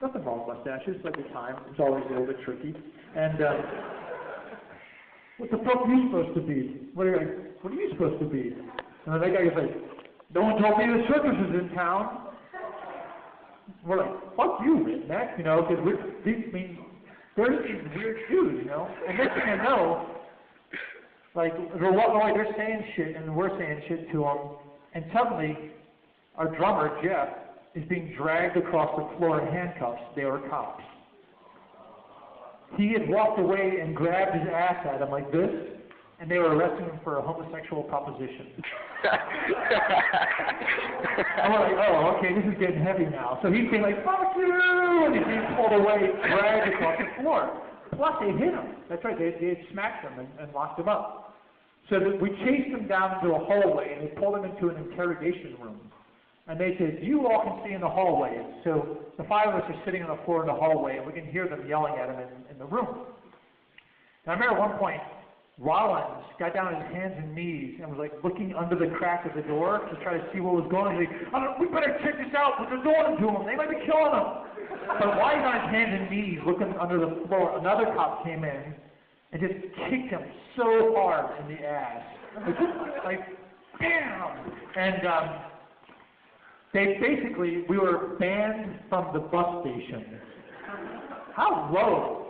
nothing wrong with mustaches, but at the time, it's always a little bit tricky. And, what the fuck are you supposed to be? What are you supposed to be? And then that guy was like, no one told me the circus is in town. We're like, fuck you, redneck, you know, because they're these weird dudes, you know. And next thing I know, like, they're walking away, they're saying shit, and we're saying shit to them. And suddenly, our drummer, Jeff, is being dragged across the floor in handcuffs. They were cops. He had walked away and grabbed his ass at him like this, and they were arresting him for a homosexual proposition. And we're like, oh, okay, this is getting heavy now. So he's being like, fuck you! And he's being pulled away, dragged across the floor. Plus, they hit him. That's right, they had smacked him and locked him up. So we chased him down into a hallway, and they pulled him into an interrogation room. And they said, you all can stay in the hallway. So the five of us are sitting on the floor in the hallway, and we can hear them yelling at him in the room. And I remember at one point, Rollins got down on his hands and knees and was like looking under the crack of the door to try to see what was going on. He's like, we better check this out, put the door to him, they might be killing him. But while he's on his hands and knees looking under the floor, another cop came in and just kicked him so hard in the ass. Like bam! And we were banned from the bus station. How low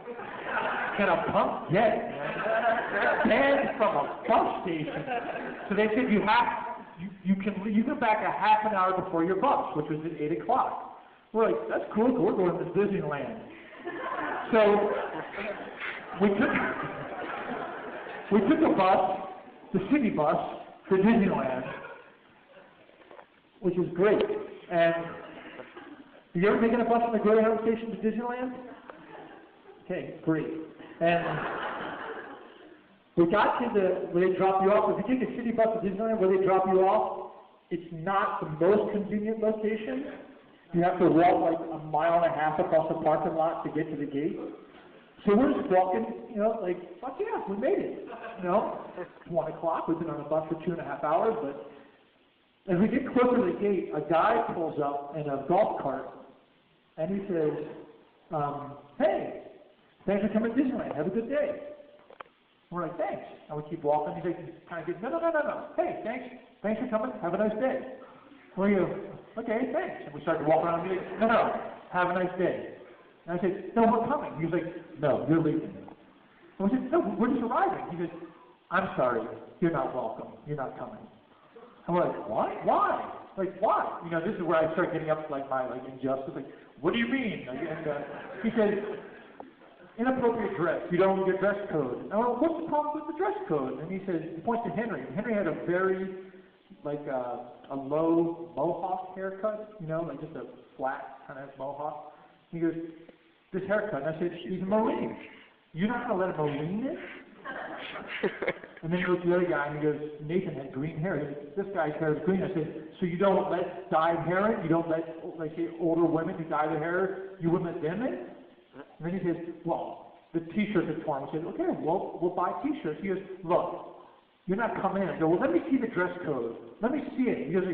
can a punk get, man? Banned from a bus station. So they said you can come back a half an hour before your bus, which was at 8 o'clock. We're like, that's cool, we're going to Disneyland. So we took a bus, the city bus, to Disneyland, which is great. And have you ever taken a bus from the Greyhound station to Disneyland? Okay, great. And we got to where they drop you off. If you take a city bus to Disneyland where they drop you off, it's not the most convenient location. You have to walk like a mile and a half across the parking lot to get to the gate. So we're just walking, you know, like, fuck yeah, we made it. You know, it's 1 o'clock, we've been on the bus for 2.5 hours, but as we get closer to the gate, a guy pulls up in a golf cart, and he says, hey, thanks for coming to Disneyland, have a good day. We're like, thanks. And we keep walking, he's like, kind of gets, no. Hey, thanks for coming, have a nice day. Well, you, okay, thanks. And we started walking around, and he's like, no, have a nice day. And I said, no, we're coming. He was like, no, you're leaving. And we said, no, we're just arriving. He goes, I'm sorry, you're not welcome. You're not coming. And we're like, what? Why? Like, why? You know, this is where I start getting up like my injustice. Like, what do you mean? Like, and he said, inappropriate dress. You don't get dress code. And I went, what's the problem with the dress code? And he says, he points to Henry. And Henry had a very, like, a low mohawk haircut. You know, like just a flat kind of mohawk. He goes, this haircut. And I said, he's a Marine. You're not going to let a Marine in? And then he goes to the other guy and he goes, Nathan had green hair. He goes, this guy's hair is green. I said, so you don't let dyed hair in? You don't let, like, say, older women who dye their hair, you wouldn't let them in? And then he says, well, the t-shirts are torn. I said, okay, well, we'll buy t-shirts. He goes, look, you're not coming in. I go, well, let me see the dress code. Let me see it. He goes,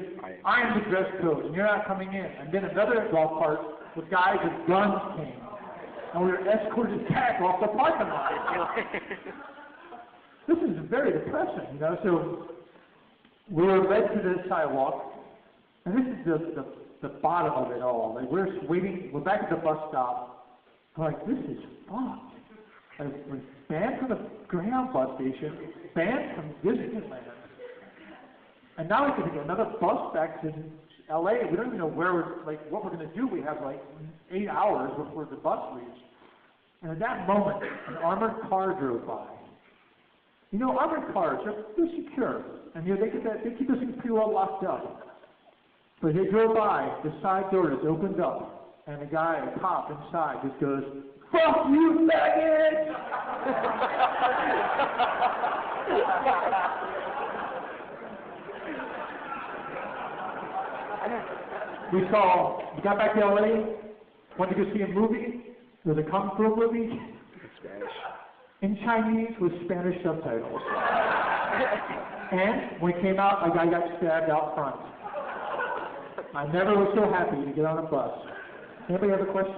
I am the dress code, and you're not coming in. And then another golf cart with guys with guns came. And we were escorted back off the parking lot. This is very depressing, you know. So we were led to the sidewalk, and this is the bottom of it all. Like we're waiting, we're back at the bus stop. I'm like, this is fucked. Like, we're banned from the Greyhound Bus station, banned from Disneyland, and now we have to get another bus back to LA. We don't even know where we're, like, what we're going to do. We have like 8 hours before the bus leaves. And at that moment, an armored car drove by. You know, armored cars, they're secure. And you know, they keep those things pretty well locked up. But they drove by, the side door is opened up, and a cop inside just goes, fuck you, faggot! We got back to LA, went to go see a movie. It was a kung fu movie. Spanish. In Chinese with Spanish subtitles. And when we came out, a guy got stabbed out front. I never was so happy to get on a bus. Anybody have a question?